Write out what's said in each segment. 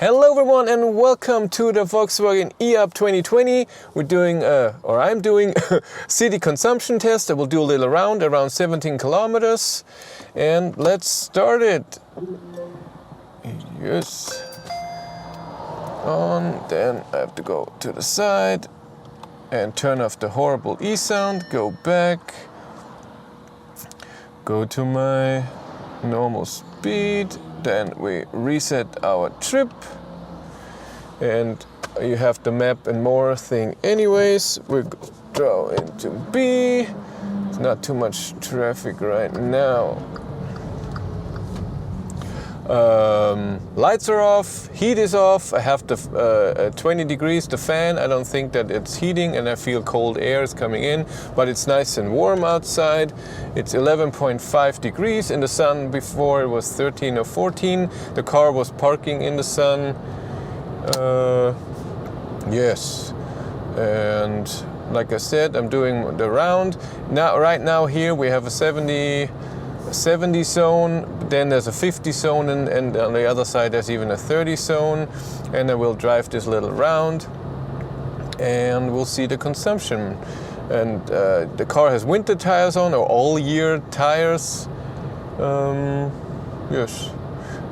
Hello everyone and welcome to the Volkswagen eUp 2020. We're doing, I'm doing a city consumption test. I will do a little round, around 17 kilometers. And let's start it. Yes. On, then I have to go to the side and turn off the horrible E sound, go back, go to my normal speed. Then we reset our trip, and you have the map and more thing anyways. We go into B. There's not too much traffic right now. Lights are off, heat is off. I have the 20 degrees, the fan. I don't think that it's heating, and I feel cold air is coming in, but it's nice and warm outside. It's 11.5 degrees in the sun. Before it was 13 or 14. The car was parking in the sun. Yes, and like I said, I'm doing the round. Now, right now here we have a 70 zone, then there's a 50 zone, and on the other side there's even a 30 zone. And I will drive this little round and we'll see the consumption. And the car has winter tires on, or all year tires. Yes,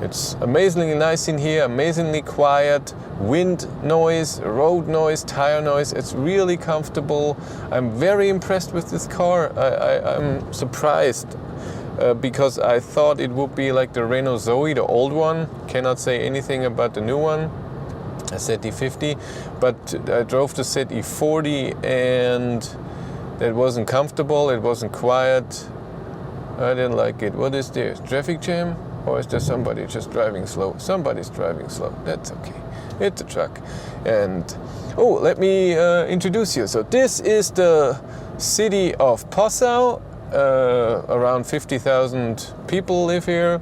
it's amazingly nice in here, amazingly quiet. Wind noise, road noise, tire noise. It's really comfortable. I'm very impressed with this car. I'm surprised. Because I thought it would be like the Renault Zoe, the old one. Cannot say anything about the new one, a ZE50. But I drove the ZE40 and it wasn't comfortable, it wasn't quiet. I didn't like it. What is this? Traffic jam? Or is there somebody just driving slow? Somebody's driving slow. That's okay. It's a truck. And oh, let me introduce you. So this is the city of Passau. Around 50,000 people live here.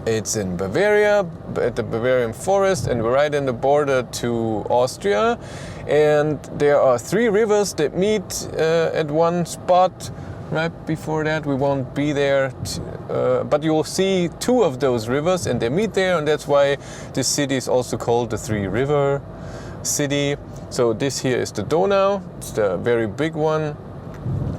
It's in Bavaria, at the Bavarian forest, and we're right in the border to Austria. And there are 3 rivers that meet at one spot. Right before that, we won't be there, but you'll see 2 of those rivers, and they meet there, and that's why this city is also called the 3-river city. So this here is the Donau. It's the very big one.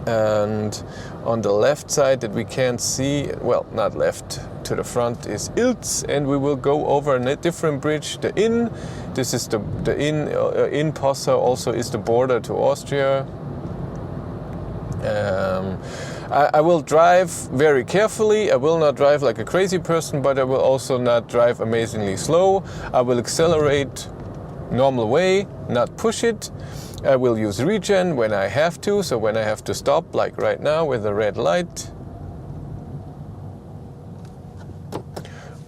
And on the left side that we can't see, well, not left, to the front is Ilz, and we will go over a different bridge, the Inn. This is the Inn in Passau, also is the border to Austria. I will drive very carefully. I will not drive like a crazy person, but I will also not drive amazingly slow. I will accelerate normal way, not push it. I will use regen when I have to, so when I have to stop, like right now with the red light.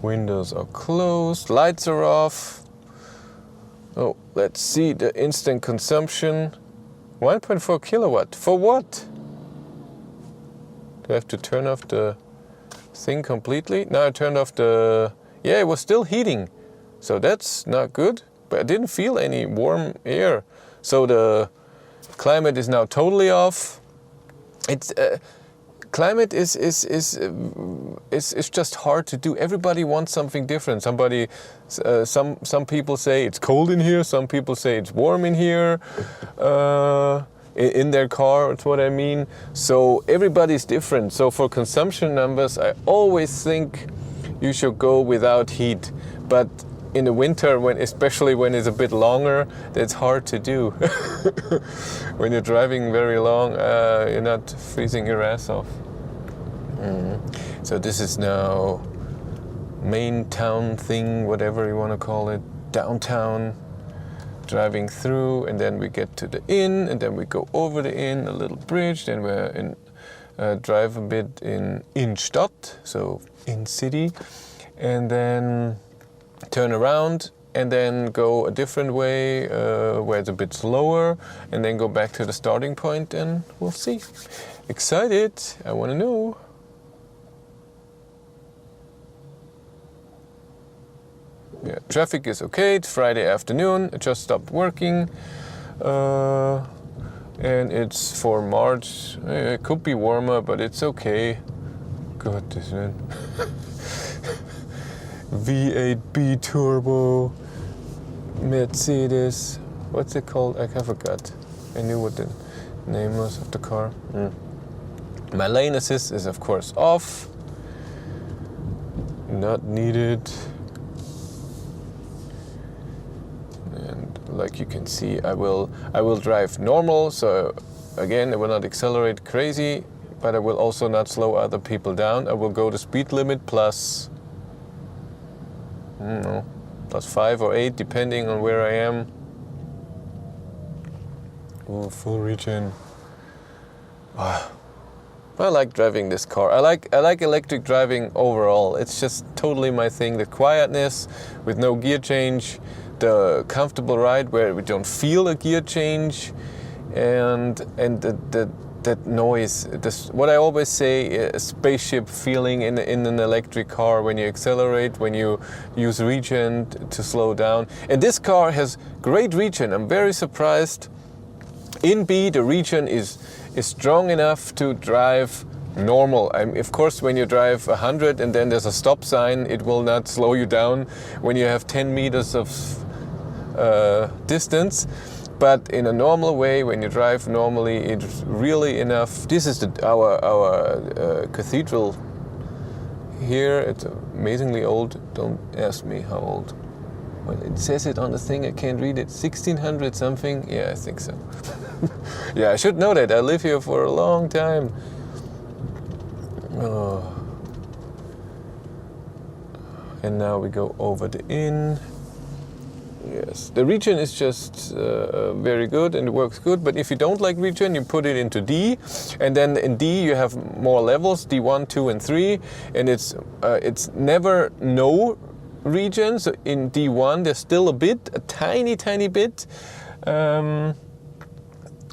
Windows are closed, lights are off. Oh, let's see the instant consumption. 1.4 kilowatt, for what? Do I have to turn off the thing completely? No, I turned off the, yeah, it was still heating. So that's not good, but I didn't feel any warm air. So the climate is now totally off. It's climate is just hard to do. Everybody wants something different. Somebody, some people say it's cold in here. Some people say it's warm in here. In their car, that's what I mean. So everybody's different. So for consumption numbers, I always think you should go without heat. But in the winter, especially when it's a bit longer, that's hard to do. When you're driving very long, you're not freezing your ass off. So this is now main town thing, whatever you want to call it, downtown. Driving through, and then we get to the inn, and then we go over the inn, a little bridge, then we're in, drive a bit in Innenstadt, so in city, and then turn around and then go a different way where it's a bit slower, and then go back to the starting point, and we'll see. Excited, I want to know. Yeah, traffic is okay, it's Friday afternoon, it just stopped working. And it's for March. It could be warmer, but it's okay. God, this man. V8 B-turbo Mercedes. What's it called? I forgot. I knew what the name was of the car. My lane assist is of course off. Not needed. And like you can see, I will drive normal. So again, I will not accelerate crazy, but I will also not slow other people down. I will go the speed limit plus, I don't know, plus 5 or 8 depending on where I am. Oh, full regen. I like driving this car. I like electric driving overall. It's just totally my thing. The quietness with no gear change, the comfortable ride where we don't feel a gear change, and that noise. What I always say, a spaceship feeling in an electric car when you accelerate, when you use regen to slow down. And this car has great regen. I'm very surprised. In B, the regen is strong enough to drive normal. Of course, when you drive 100 and then there's a stop sign, it will not slow you down when you have 10 meters of distance. But in a normal way, when you drive normally, it's really enough. This is our cathedral here. It's amazingly old. Don't ask me how old. Well, it says it on the thing, I can't read it. 1600 something? Yeah, I think so. Yeah, I should know that. I live here for a long time. Oh. And now we go over the inn. Yes, the regen is just very good and it works good. But if you don't like regen, you put it into D. And then in D you have more levels, D1, 2 and 3. And it's never no regen. So in D1 there's still a tiny bit.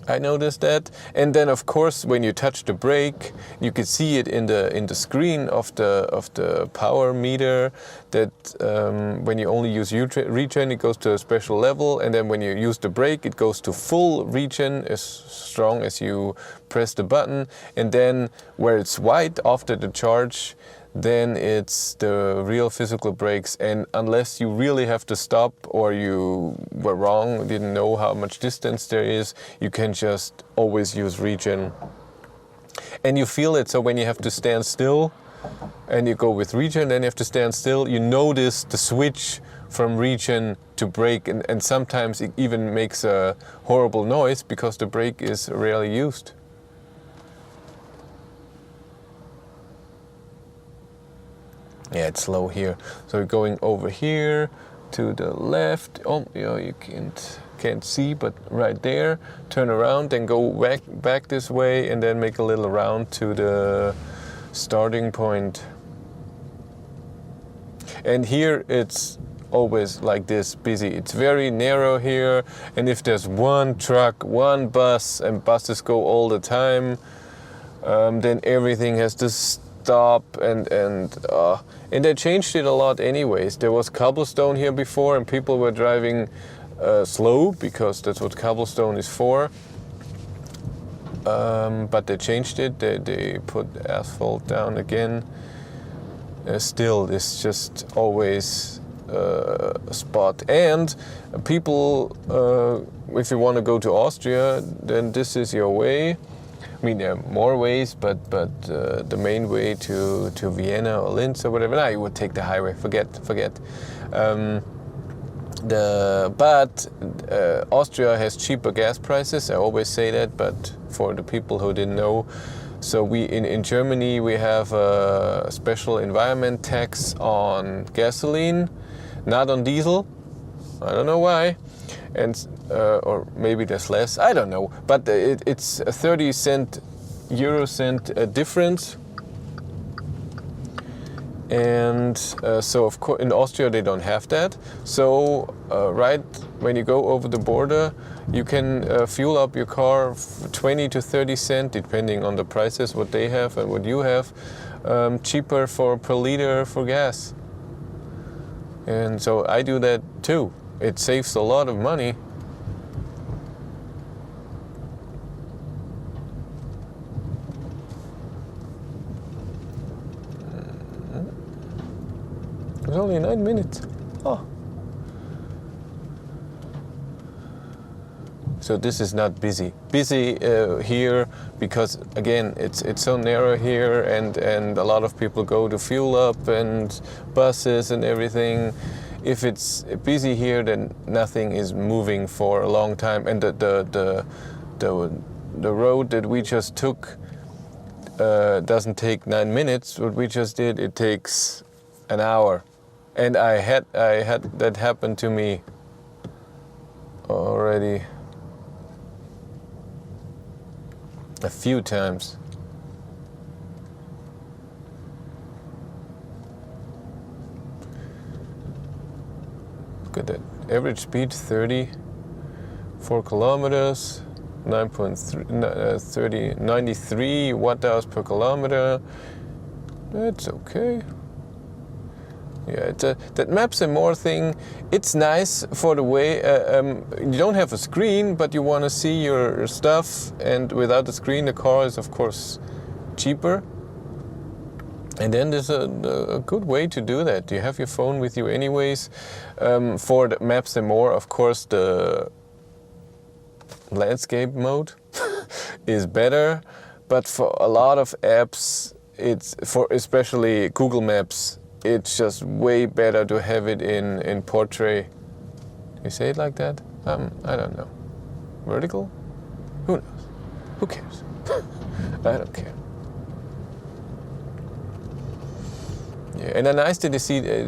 I noticed that. And then of course when you touch the brake, you can see it in the screen of the power meter that when you only use regen, it goes to a special level, and then when you use the brake, it goes to full regen as strong as you press the button. And then where it's white after the charge, then it's the real physical brakes. And unless you really have to stop or you were wrong, didn't know how much distance there is, you can just always use regen. And you feel it, so when you have to stand still and you go with regen, then you have to stand still, you notice the switch from regen to brake, and sometimes it even makes a horrible noise because the brake is rarely used. Yeah, it's slow here. So we're going over here to the left. Oh, yeah, you can't see, but right there. Turn around, then go back this way, and then make a little round to the starting point. And here it's always like this, busy. It's very narrow here, and if there's one truck, one bus, and buses go all the time, then everything has to stop, and they changed it a lot anyways. There was cobblestone here before and people were driving slow because that's what cobblestone is for. But they changed it, they put asphalt down again. Still, it's just always a spot. And people, if you want to go to Austria, then this is your way. I mean, there are more ways, but the main way to Vienna or Linz or whatever, you would take the highway. Forget. Austria has cheaper gas prices. I always say that, but for the people who didn't know, so in Germany we have a special environment tax on gasoline, not on diesel. I don't know why. And or maybe there's less, I don't know, but it's a 30 euro cent difference. And so of course in Austria they don't have that. So right when you go over the border, you can fuel up your car 20 to 30 cents, depending on the prices, what they have and what you have, cheaper per liter for gas. And so I do that too. It saves a lot of money. There's only 9 minutes. Oh. So this is not busy. Busy here because again it's so narrow here, and a lot of people go to fuel up and buses and everything. If it's busy here, then nothing is moving for a long time. And the road that we just took doesn't take 9 minutes. What we just did, it takes an hour. And I had that happen to me already a few times. Look at that. Average speed 34 kilometers, 93 watt-hours per kilometer. That's okay. Yeah, that Maps and More thing, it's nice for the way, you don't have a screen, but you want to see your stuff, and without the screen the car is of course cheaper. And then there's a good way to do that. You have your phone with you anyways. For the Maps and More, of course, the landscape mode is better, but for a lot of apps, it's for especially Google Maps, it's just way better to have it in portrait. You say it like that? I don't know. Vertical? Who knows? Who cares? I don't care. Yeah, and then nice that you see. I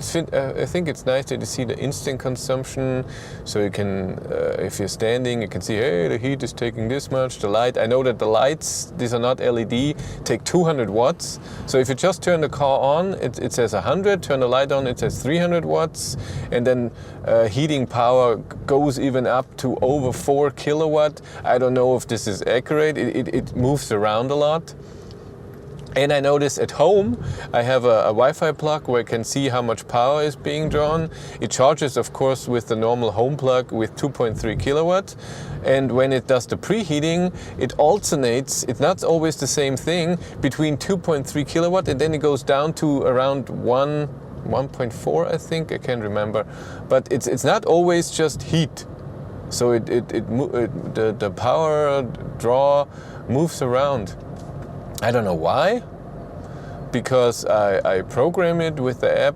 think it's nice that you see the instant consumption. So you can, if you're standing, you can see, hey, the heat is taking this much. The light. I know that the lights, these are not LED, take 200 watts. So if you just turn the car on, it says 100. Turn the light on, it says 300 watts. And then heating power goes even up to over 4 kilowatt. I don't know if this is accurate. It moves around a lot. And I notice at home, I have a Wi-Fi plug where I can see how much power is being drawn. It charges, of course, with the normal home plug with 2.3 kilowatt. And when it does the preheating, it alternates, it's not always the same thing, between 2.3 kilowatt, and then it goes down to around 1.4, I think, I can't remember. But it's not always just heat. So the power draw moves around. I don't know why, because I program it with the app,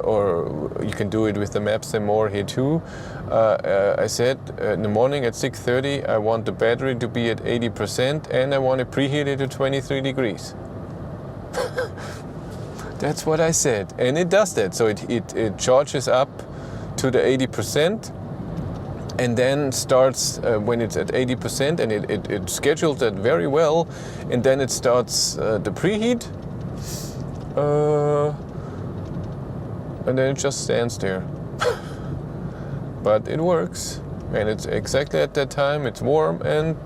or you can do it with the Maps and More here too. I said in the morning at 6:30 I want the battery to be at 80% and I want it preheated to 23 degrees. That's what I said, and it does that. So it charges up to the 80%. And then starts when it's at 80%, and it schedules that very well, and then it starts the preheat, and then it just stands there. But it works, and it's exactly at that time. It's warm and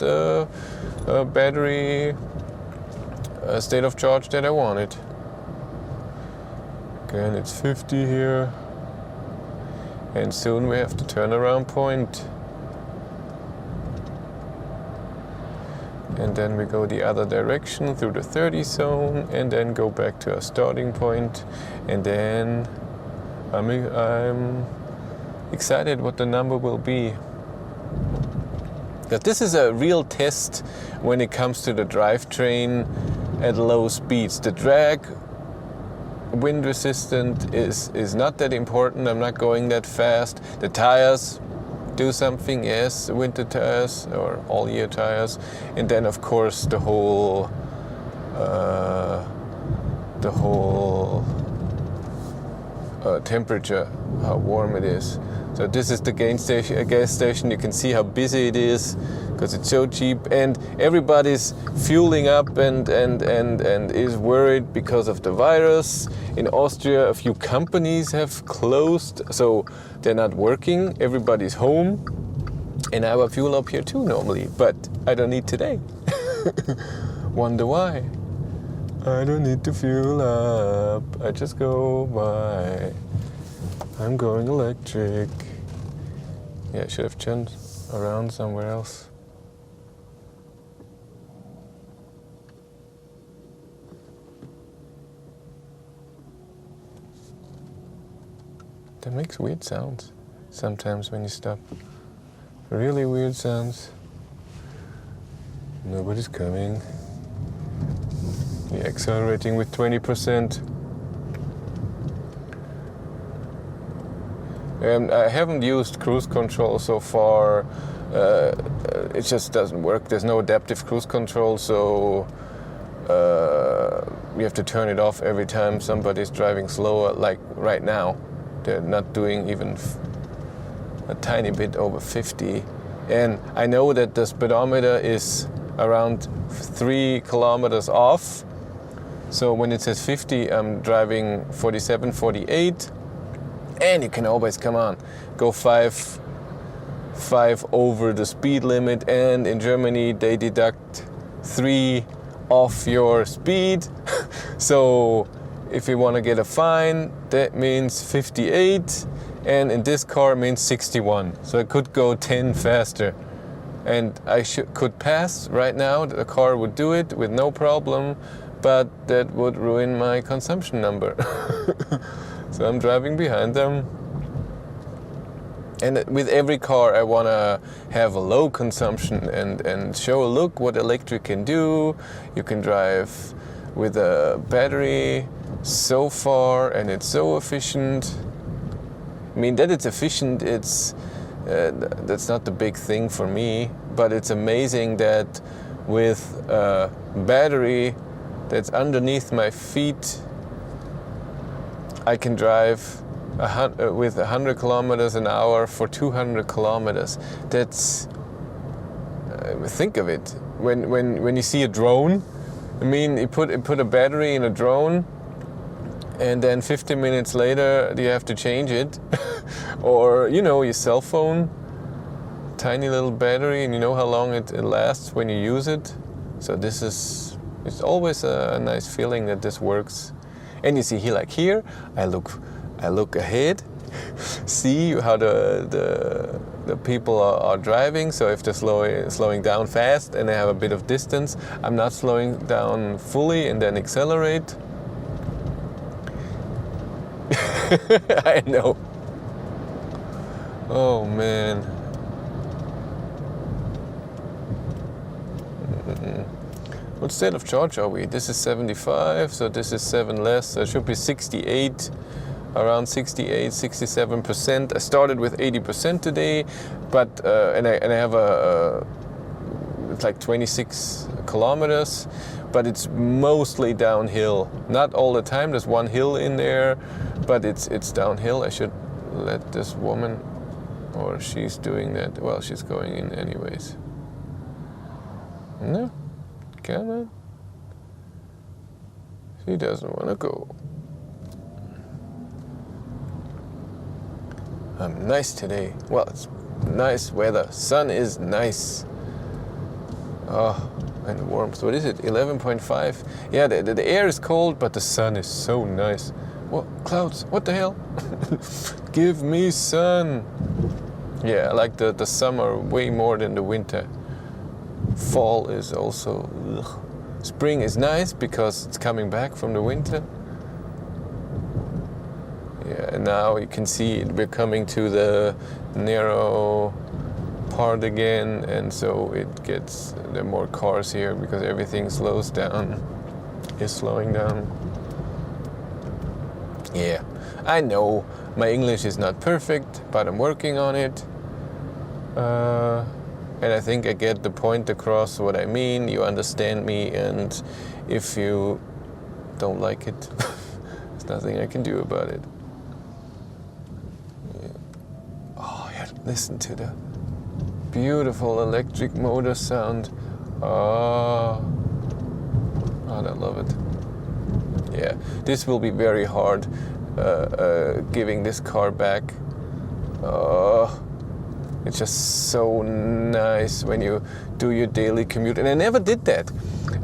battery state of charge that I wanted. Again, it's 50 here. And soon we have the turnaround point. And then we go the other direction through the 30 zone and then go back to our starting point. And then I'm excited what the number will be. But this is a real test when it comes to the drivetrain at low speeds. The drag, wind resistant is not that important. I'm not going that fast. The tires do something, yes, winter tires or all year tires. And then of course the whole temperature, how warm it is. So this is the gas station. You can see how busy it is because it's so cheap, and everybody's fueling up and is worried because of the virus. In Austria, a few companies have closed, so they're not working. Everybody's home, and I will fuel up here too normally, but I don't need today. Wonder why? I don't need to fuel up. I just go by. I'm going electric. Yeah, I should have turned around somewhere else. That makes weird sounds sometimes when you stop. Really weird sounds. Nobody's coming. You're accelerating with 20%. I haven't used cruise control so far. It just doesn't work. There's no adaptive cruise control, so you have to turn it off every time somebody's driving slower, like right now. They're not doing even a tiny bit over 50. And I know that the speedometer is around 3 kilometers off. So when it says 50, I'm driving 47, 48. And you can always, come on, go 5 over the speed limit. And in Germany, they deduct 3 off your speed. So if you want to get a fine, that means 58. And in this car it means 61. So I could go 10 faster. And I could pass right now. The car would do it with no problem, but that would ruin my consumption number. So I'm driving behind them. And with every car I want to have a low consumption and show, look what electric can do. You can drive with a battery so far and it's so efficient. I mean, that it's efficient, that's not the big thing for me, but it's amazing that with a battery that's underneath my feet, I can drive with 100 kilometers an hour for 200 kilometers. That's, think of it. When you see a drone, I mean, you put a battery in a drone, and then 50 minutes later you have to change it. Or, you know, your cell phone, tiny little battery, and you know how long it lasts when you use it. So it's always a nice feeling that this works. And you see here, like here, I look ahead, see how the people are driving. So if they're slowing down fast and they have a bit of distance, I'm not slowing down fully and then accelerate. I know. Oh man. What state of charge are we? This is 75, so this is 7 less. So it should be 68, around 68, 67%. I started with 80% today, but and I have it's like 26 kilometers, but it's mostly downhill. Not all the time. There's one hill in there, but it's downhill. I should let this woman, or she's doing that. Well, she's going in anyways. No, come on. She doesn't want to go. I'm nice today. Well, it's nice weather. Sun is nice. Oh, and the warmth. What is it? 11.5. Yeah, the air is cold, but the sun is so nice. What? Clouds? What the hell? Give me sun. Yeah, I like the summer way more than the winter. Fall is also... Ugh. Spring is nice because it's coming back from the winter. Yeah, and now you can see we're coming to the narrow part again, and so there are more cars here because everything slows down, is slowing down. Yeah, I know my English is not perfect, but I'm working on it. And I think I get the point across what I mean. You understand me, and if you don't like it, there's nothing I can do about it. Yeah. Oh, yeah, listen to the beautiful electric motor sound. Oh, I love it. Yeah, this will be very hard, giving this car back. It's just so nice when you do your daily commute. And I never did that.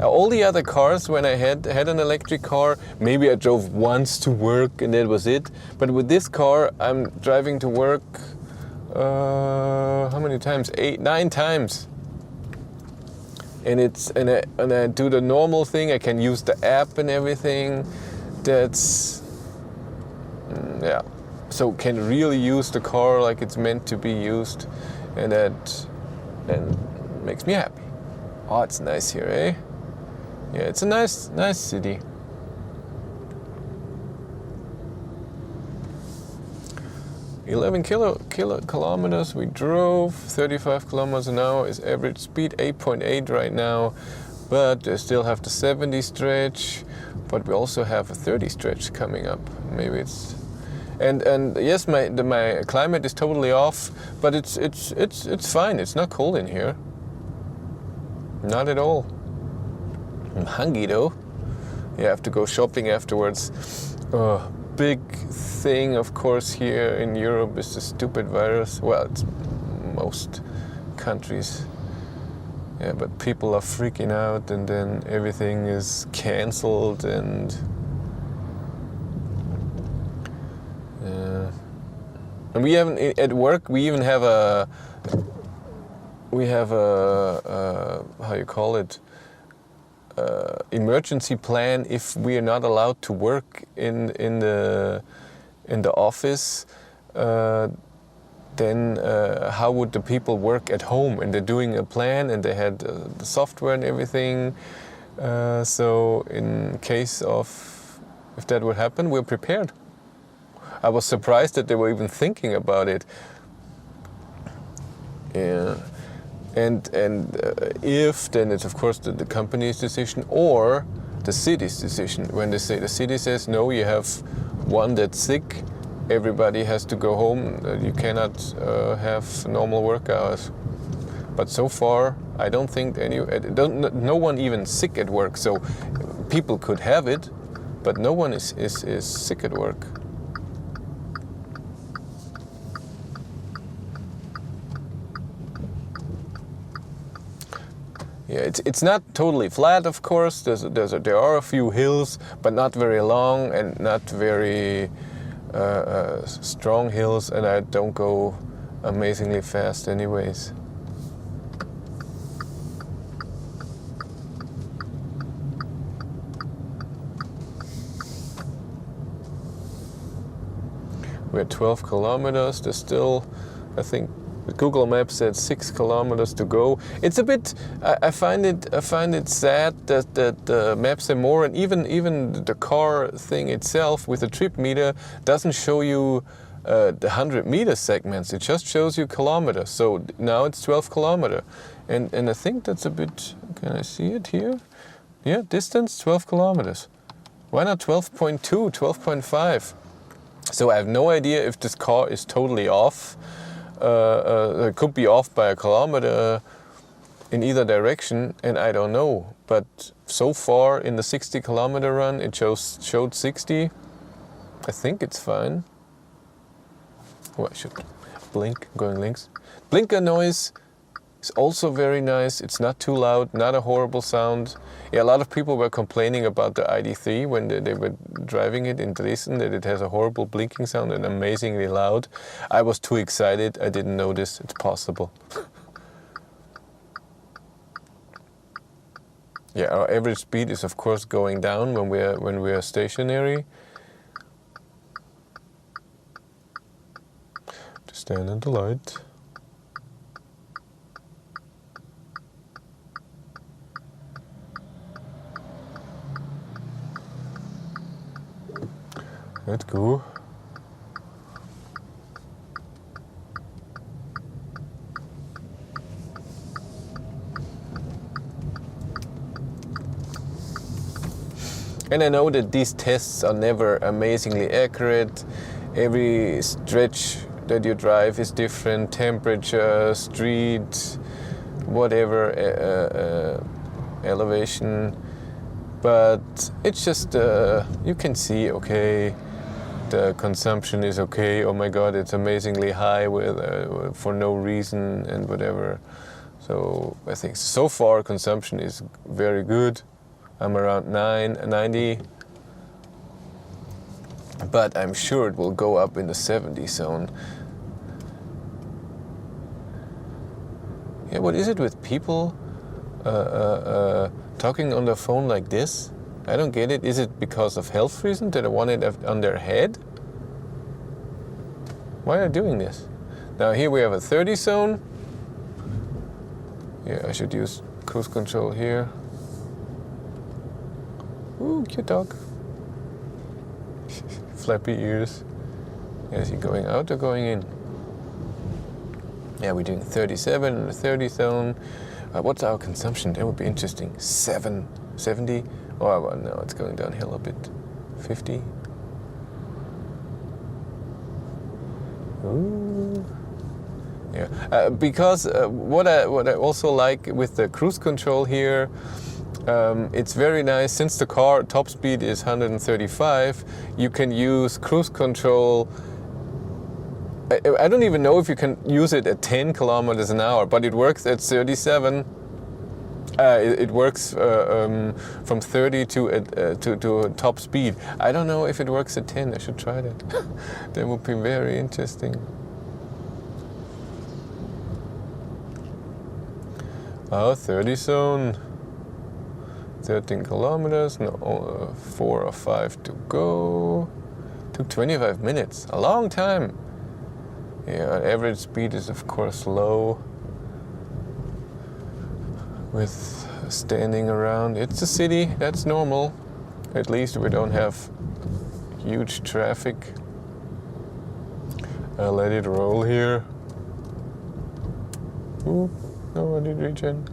All the other cars, when I had an electric car, maybe I drove once to work and that was it. But with this car, I'm driving to work, how many times? 8, 9 times. And I do the normal thing. I can use the app and everything. That's, yeah. so can really use the car like it's meant to be used, and that then makes me happy. Oh, it's nice here, eh? Yeah, it's a nice city. Kilometers we drove, 35 kilometers an hour is average speed, 8.8 right now, but I still have the 70 stretch, but we also have a 30 stretch coming up. Maybe it's, and yes, my climate is totally off, but it's fine. It's not cold in here, not at all. I'm hungry though. Yeah, I have to go shopping afterwards. Big thing, of course, here in Europe is the stupid virus. Well, it's most countries. Yeah, but people are freaking out, and then everything is cancelled, and we haven't at work. We even have a how you call it, emergency plan if we are not allowed to work in the office. Then how would the people work at home? And they're doing a plan, and they had the software and everything. So in case of if that would happen, we're prepared. I was surprised that they were even thinking about it. Yeah. And if, then it's of course the company's decision or the city's decision. When they say the city says no, you have one that's sick, everybody has to go home. You cannot have normal work hours. But so far, I don't think no one even sick at work. So people could have it, but no one is sick at work. Yeah, it's not totally flat, of course. There are a few hills, but not very long and not very strong hills, and I don't go amazingly fast anyways. We're at 12 kilometers. There's still, I think, Google Maps said 6 kilometers to go. It's a bit. I find it sad that the maps say more, and even the car thing itself with the trip meter doesn't show you the 100-meter segments. It just shows you kilometers. So now it's 12 kilometer, and I think that's a bit. Can I see it here? Yeah, distance 12 kilometers. Why not 12.2, 12.5? So I have no idea if this car is totally off. It could be off by a kilometer in either direction, and I don't know. But so far in the 60-kilometer run, it showed 60. I think it's fine. Oh, I should blink, going links. Blinker noise is also very nice. It's not too loud, not a horrible sound. Yeah, a lot of people were complaining about the ID3 when they were driving it in Dresden, that it has a horrible blinking sound and amazingly loud. I was too excited. I didn't notice it's possible. Yeah, our average speed is of course going down when we are stationary. To stand in the light. Let's go. And I know that these tests are never amazingly accurate. Every stretch that you drive is different, temperature, street, whatever, elevation. But it's just, you can see, okay, the consumption is okay. Oh my God, it's amazingly high for no reason and whatever. So I think so far consumption is very good. I'm around 90, but I'm sure it will go up in the 70 zone. Yeah, what is it with people talking on the phone like this? I don't get it. Is it because of health reasons that they want it on their head? Why are they doing this? Now here we have a 30 zone. Yeah, I should use cruise control here. Ooh, cute dog. Flappy ears. Is he going out or going in? Yeah, we're doing 37 in the 30 zone. What's our consumption? That would be interesting. 70? Oh, well, no, it's going downhill a bit. 50? Ooh. Yeah, because what I also like with the cruise control here, it's very nice. Since the car top speed is 135, you can use cruise control. I don't even know if you can use it at 10 kilometers an hour, but it works at 37. It works from 30 to top speed. I don't know if it works at 10. I should try that. That would be very interesting. Oh, 30 zone. 13 kilometers. No, 4 or 5 to go. Took 25 minutes. A long time. Yeah, average speed is of course low. With standing around. It's a city, that's normal. At least we don't have huge traffic. I'll let it roll here. Ooh, nobody regen.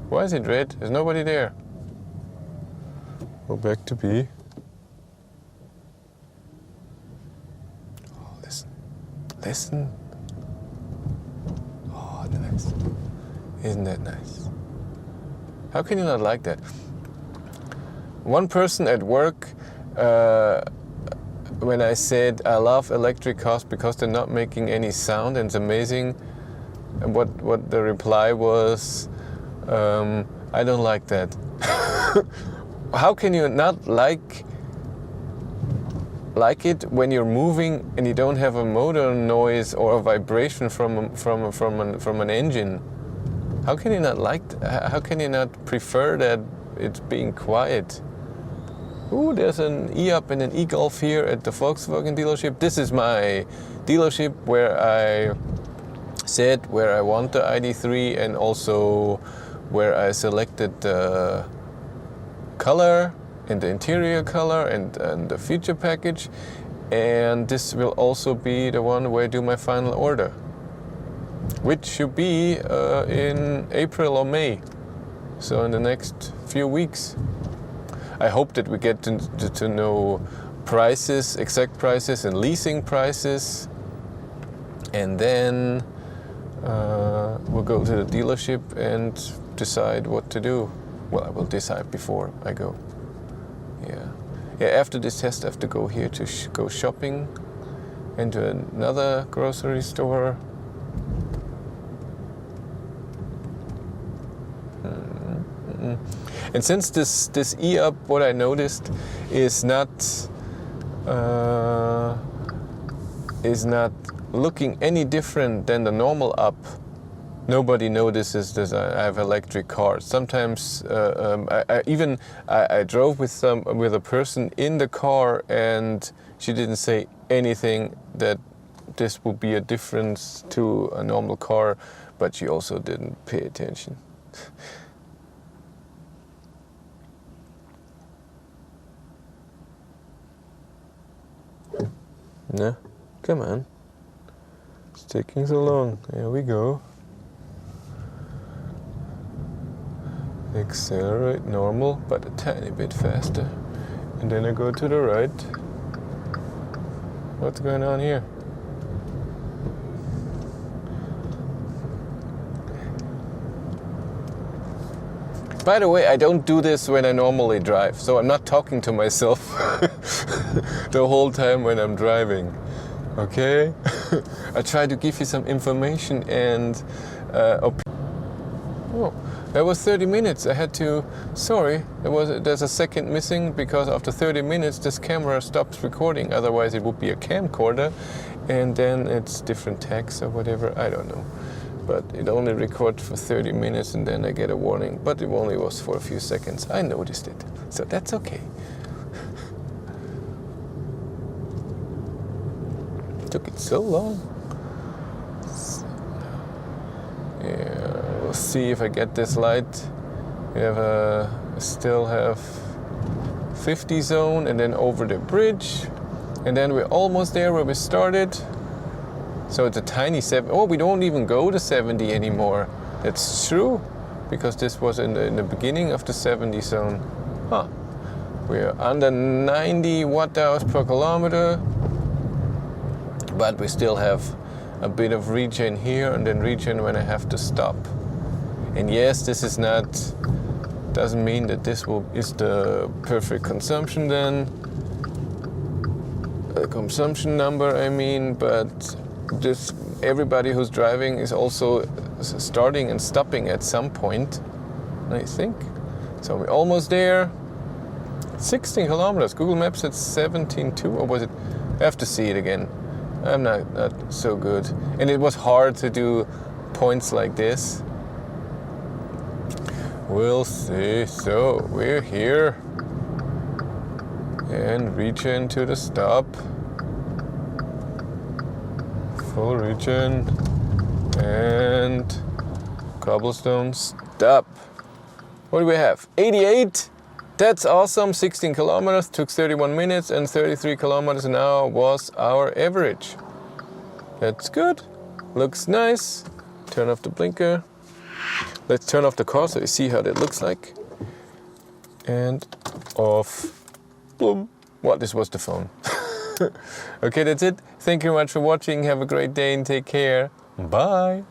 Why is it red? There's nobody there. Go back to B. Oh, listen. Listen. Oh, nice. Isn't that nice? How can you not like that? One person at work, when I said I love electric cars because they're not making any sound and it's amazing, and what the reply was, I don't like that. How can you not like it when you're moving and you don't have a motor noise or a vibration from an engine? How can you not like? How can you not prefer that it's being quiet? Ooh, there's an eUp and an e-Golf here at the Volkswagen dealership. This is my dealership where I said where I want the ID3 and also where I selected the color and the interior color and the feature package. And this will also be the one where I do my final order, which should be in April or May, so in the next few weeks. I hope that we get to know prices, exact prices and leasing prices, and then we'll go to the dealership and decide what to do. Well, I will decide before I go. Yeah. After this test I have to go here to go shopping and to another grocery store. And since this eUp, what I noticed, is not looking any different than the normal up, nobody notices that I have electric cars. Sometimes I drove with a person in the car and she didn't say anything that this would be a difference to a normal car, but she also didn't pay attention. No, come on. It's taking so long. Here we go. Accelerate normal, but a tiny bit faster. And then I go to the right. What's going on here? By the way, I don't do this when I normally drive, so I'm not talking to myself the whole time when I'm driving, okay? I try to give you some information and oh, that was 30 minutes. I had to, sorry, there's a second missing because after 30 minutes this camera stops recording, otherwise it would be a camcorder and then it's different text or whatever, I don't know. But it only records for 30 minutes and then I get a warning. But it only was for a few seconds. I noticed it. So that's okay. Took it so long. Yeah, we'll see if I get this light. We still have 50 zone, and then over the bridge, and then we're almost there where we started. So it's a tiny 7. Oh, we don't even go to 70 anymore. That's true, because this was in the beginning of the 70 zone. Huh. We're under 90 watt-hours per kilometer, but we still have a bit of regen here and then regen when I have to stop. And yes, this is doesn't mean that this is the perfect consumption then. Consumption number, I mean, but everybody who's driving is also starting and stopping at some point, I think. So we're almost there. 16 kilometers. Google Maps said 17.2, or was it? I have to see it again. I'm not so good. And it was hard to do points like this. We'll see. So we're here. And regen to the stop. Full regen. And cobblestone stop. What do we have? 88. That's awesome. 16 kilometers, took 31 minutes, and 33 kilometers an hour was our average. That's good. Looks nice. Turn off the blinker. Let's turn off the car so you see how that looks like. And off. Boom. Well, this was the phone. Okay, that's it. Thank you very much for watching. Have a great day and take care. Bye.